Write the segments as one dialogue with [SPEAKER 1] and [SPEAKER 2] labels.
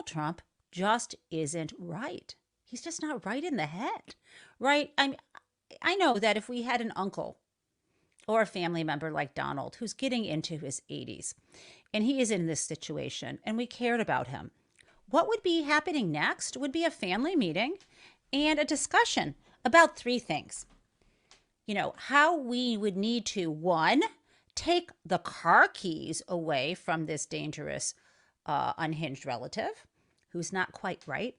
[SPEAKER 1] Donald Trump just isn't right. He's just not right in the head, right? I know that if we had an uncle or a family member like Donald who's getting into his 80s and he is in this situation and we cared about him, what would be happening next would be a family meeting and a discussion about three things. How we would need to, one, take the car keys away from this dangerous, unhinged relative who's not quite right.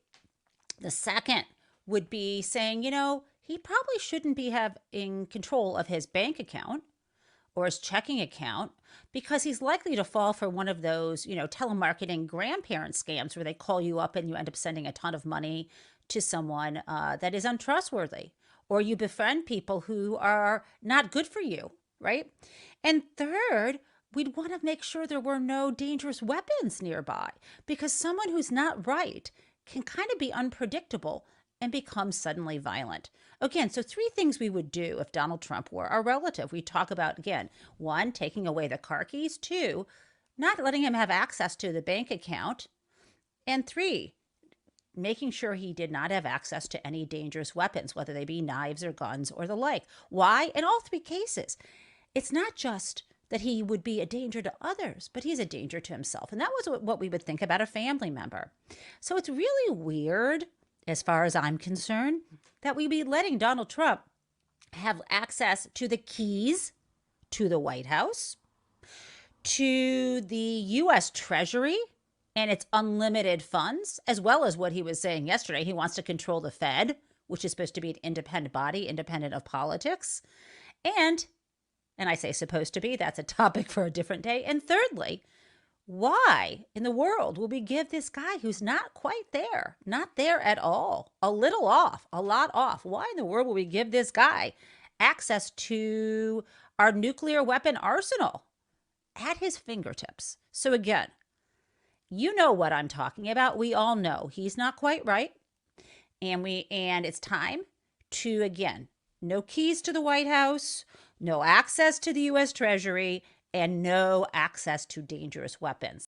[SPEAKER 1] The second would be saying, he probably shouldn't be having control of his bank account or his checking account because he's likely to fall for one of those, telemarketing grandparent scams where they call you up and you end up sending a ton of money to someone that is untrustworthy, or you befriend people who are not good for you, right? And third, we'd want to make sure there were no dangerous weapons nearby because someone who's not right can kind of be unpredictable and become suddenly violent. Again, so three things we would do if Donald Trump were our relative. We talk about, again, one, taking away the car keys, two, not letting him have access to the bank account, and three, making sure he did not have access to any dangerous weapons, whether they be knives or guns or the like. Why? In all three cases, it's not just that he would be a danger to others, but he's a danger to himself. And that was what we would think about a family member. So it's really weird, as far as I'm concerned, that we'd be letting Donald Trump have access to the keys to the White House, to the U.S. Treasury and its unlimited funds, as well as what he was saying yesterday. He wants to control the Fed, which is supposed to be an independent body, independent of politics. And I say supposed to be, that's a topic for a different day. And thirdly, why in the world will we give this guy who's not quite there, not there at all, a little off, a lot off? Why in the world will we give this guy access to our nuclear weapon arsenal at his fingertips? So again, you know what I'm talking about. We all know he's not quite right. And it's time to, again, no keys to the White House, no access to the US Treasury, and no access to dangerous weapons.